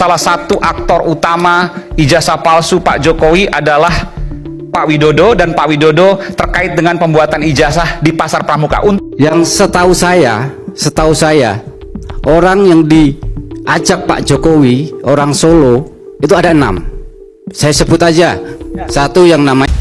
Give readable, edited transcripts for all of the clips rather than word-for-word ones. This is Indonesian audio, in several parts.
salah satu aktor utama ijazah palsu Pak Jokowi adalah Pak Widodo, dan Pak Widodo terkait dengan pembuatan ijazah di Pasar Pramuka. Yang setahu saya orang yang diajak Pak Jokowi, orang Solo, itu ada 6. Saya sebut aja. Satu yang namanya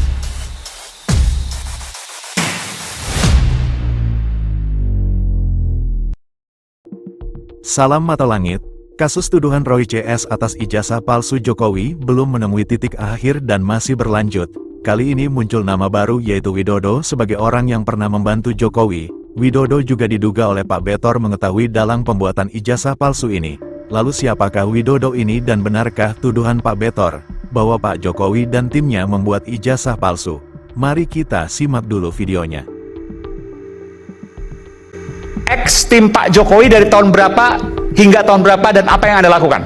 Salam mata langit. Kasus tuduhan Roy CS atas ijazah palsu Jokowi belum menemui titik akhir dan masih berlanjut. Kali ini muncul nama baru, yaitu Widodo sebagai orang yang pernah membantu Jokowi. Widodo juga diduga oleh Pak Betor mengetahui dalang pembuatan ijazah palsu ini. Lalu siapakah Widodo ini dan benarkah tuduhan Pak Betor bahwa Pak Jokowi dan timnya membuat ijazah palsu? Mari kita simak dulu videonya. Ex tim Pak Jokowi dari tahun berapa hingga tahun berapa, dan apa yang Anda lakukan?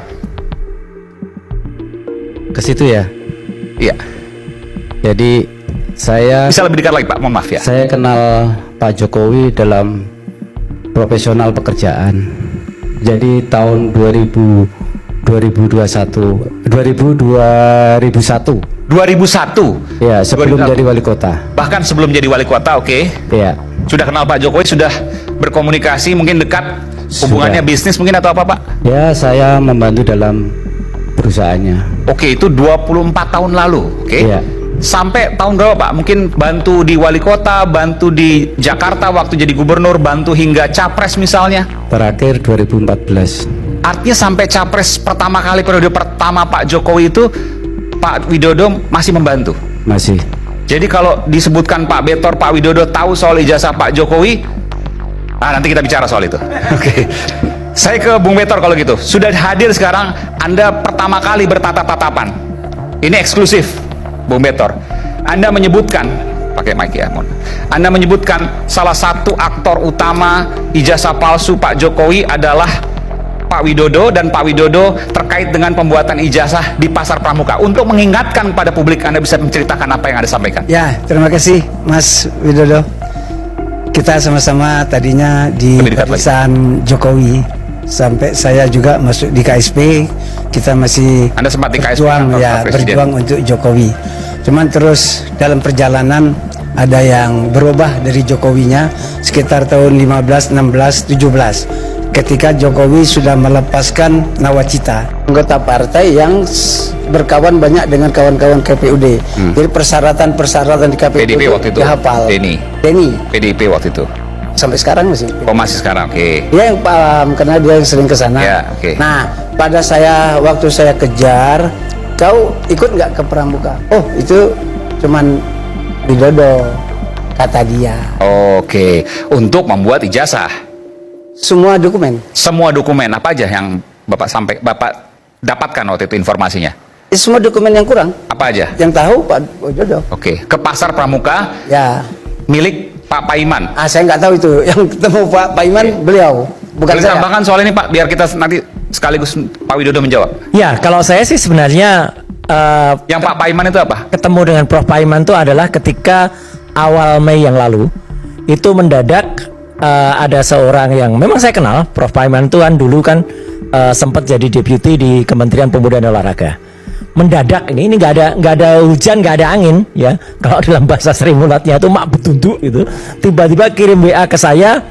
ke situ ya. Iya. Jadi saya Bisa lebih dekat lagi Pak, mohon maaf ya. Saya kenal Pak Jokowi dalam profesional pekerjaan. Jadi tahun 2001 ya, sebelum 2001. jadi wali kota. Bahkan sebelum jadi wali kota, oke. Ya, Sudah kenal Pak Jokowi, sudah berkomunikasi, mungkin dekat, hubungannya bisnis mungkin atau apa Pak? ya saya membantu dalam perusahaannya. Oke, itu 24 tahun lalu, oke. Iya. Sampai tahun berapa Pak? Mungkin bantu di wali kota, bantu di Jakarta waktu jadi gubernur, bantu hingga capres misalnya. Terakhir 2014. Artinya sampai capres pertama kali, periode pertama Pak Jokowi itu, Pak Widodo masih membantu. Masih. Jadi kalau disebutkan Pak Betor, Pak Widodo tahu soal ijazah Pak Jokowi, nanti kita bicara soal itu. Oke. Saya ke Bung Betor kalau gitu. Sudah hadir sekarang, Anda pertama kali bertatap-tatapan. Ini eksklusif, Bung Betor. Anda menyebutkan, pakai mic ya, mohon. Anda menyebutkan salah satu aktor utama ijazah palsu Pak Jokowi adalah Pak Widodo, dan Pak Widodo terkait dengan pembuatan ijazah di Pasar Pramuka. Untuk mengingatkan kepada publik, Anda bisa menceritakan apa yang Anda sampaikan. Ya, terima kasih Mas Widodo. Kita sama-sama tadinya di Lebih dekat barisan Jokowi, sampai saya juga masuk di KSP. Kita masih Anda sempat di KSP, berjuang, Pak ya, Presiden. berjuang untuk Jokowi. Cuman terus dalam perjalanan ada yang berubah dari Jokowinya sekitar tahun 15, 16, 17. Ketika Jokowi sudah melepaskan nawacita, anggota partai yang berkawan banyak dengan kawan-kawan KPUD. Jadi persyaratan di KPUD PDIP waktu itu, dihafal. Denny. PDIP waktu itu. Sampai sekarang masih. Oh, masih sekarang, oke. Dia yang paham karena dia yang sering ke sana. Ya, oke. Nah, pada waktu saya kejar, kau ikut nggak ke Pramuka? Oh, itu cuman Widodo, kata dia. Oke, untuk membuat ijazah. Semua dokumen. Semua dokumen apa aja yang Bapak dapatkan waktu itu informasinya? Semua dokumen yang kurang. Apa aja? Yang tahu Pak Widodo. Oke, ke Pasar Pramuka Ya. milik Pak Paiman. Saya nggak tahu itu. Yang ketemu Pak Paiman beliau, bukan Boleh saya. tambahkan soal ini Pak, biar kita nanti sekaligus Pak Widodo menjawab. Ya, kalau saya sih sebenarnya Yang Pak Paiman itu apa? ketemu dengan Prof. Paiman itu adalah ketika awal Mei yang lalu itu mendadak ada seorang yang memang saya kenal. Prof. Paiman itu kan dulu kan sempat jadi deputi di Kementerian Pemuda dan Olahraga. Mendadak ini nggak ada hujan, nggak ada angin ya. Kalau dalam bahasa Sri Mulatnya itu mak betunduk gitu. Tiba-tiba kirim WA ke saya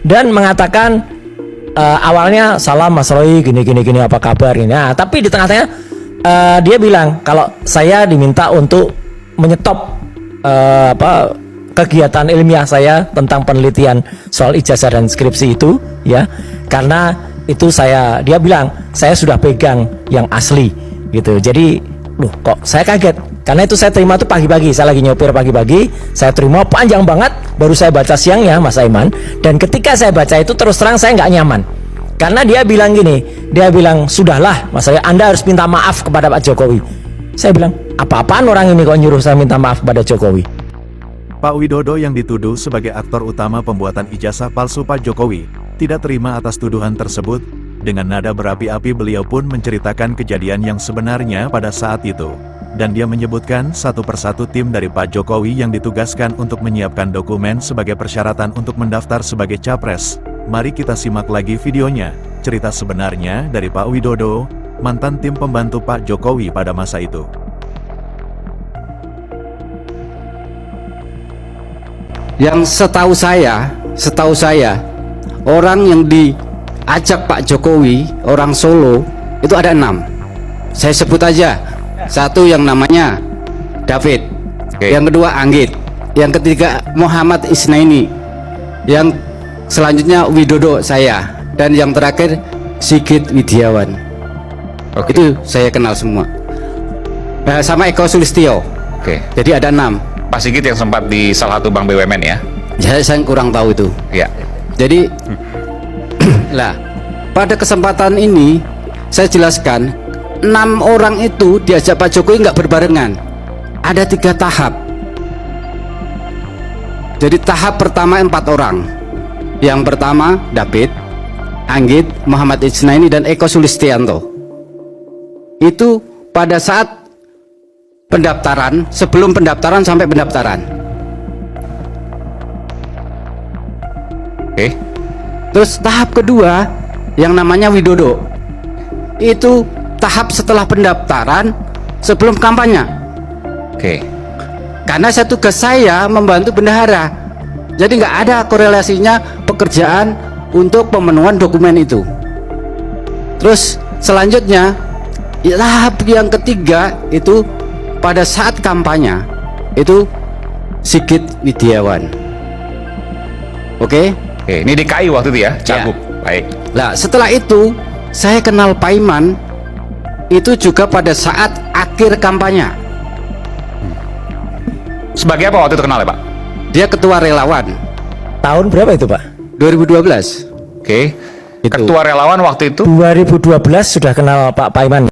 dan mengatakan awalnya salam Mas Roy, gini apa kabar ini. Nah, tapi di tengah-tengah dia bilang kalau saya diminta untuk menyetop kegiatan ilmiah saya tentang penelitian soal ijazah dan skripsi itu ya, karena itu dia bilang saya sudah pegang yang asli gitu. Jadi loh, kok saya kaget karena itu saya terima tuh pagi-pagi, saya lagi nyopir pagi-pagi, saya terima panjang banget, baru saya baca siangnya Mas Aiman, dan ketika saya baca itu terus terang saya nggak nyaman karena dia bilang gini, dia bilang sudahlah Mas saya, Anda harus minta maaf kepada Pak Jokowi. Saya bilang apa-apaan orang ini kok nyuruh saya minta maaf kepada Jokowi. Pak Widodo yang dituduh sebagai aktor utama pembuatan ijazah palsu Pak Jokowi tidak terima atas tuduhan tersebut. Dengan nada berapi-api beliau pun menceritakan kejadian yang sebenarnya pada saat itu. Dan dia menyebutkan satu persatu tim dari Pak Jokowi yang ditugaskan untuk menyiapkan dokumen sebagai persyaratan untuk mendaftar sebagai capres. Mari kita simak lagi videonya. Cerita sebenarnya dari Pak Widodo, mantan tim pembantu Pak Jokowi pada masa itu. Yang setahu saya orang yang diajak Pak Jokowi, orang Solo itu ada 6. Saya sebut aja. Satu yang namanya David, yang kedua Anggit, yang ketiga Muhammad Isnaini, yang selanjutnya Widodo saya, dan yang terakhir Sigit Widiawan. Itu saya kenal semua. Sama Eko Sulistyo. Jadi ada 6. Pak Sigit yang sempat di salah satu bank BUMN ya? Ya, saya kurang tahu itu. Ya. Jadi, lah, pada kesempatan ini saya jelaskan 6 orang itu diajak Pak Jokowi nggak berbarengan. Ada 3 tahap. Jadi tahap pertama 4 orang. Yang pertama David, Anggit, Muhammad Isnaini, dan Eko Sulistianto. Itu pada saat pendaftaran, sebelum pendaftaran sampai pendaftaran. Terus tahap kedua yang namanya Widodo, itu tahap setelah pendaftaran sebelum kampanye. Karena tugas saya membantu bendahara, jadi nggak ada korelasinya pekerjaan untuk pemenuhan dokumen itu. Terus selanjutnya tahap yang ketiga itu pada saat kampanye, itu Sigit Widiawan. Oke, ini DKI waktu itu ya, Cagup. Baik. Nah, setelah itu saya kenal Pak Iman itu juga pada saat akhir kampanye. Sebagai apa waktu itu kenal ya Pak? Dia ketua relawan. Tahun berapa itu Pak? 2012. Ketua relawan waktu itu 2012 sudah kenal Pak Paiman.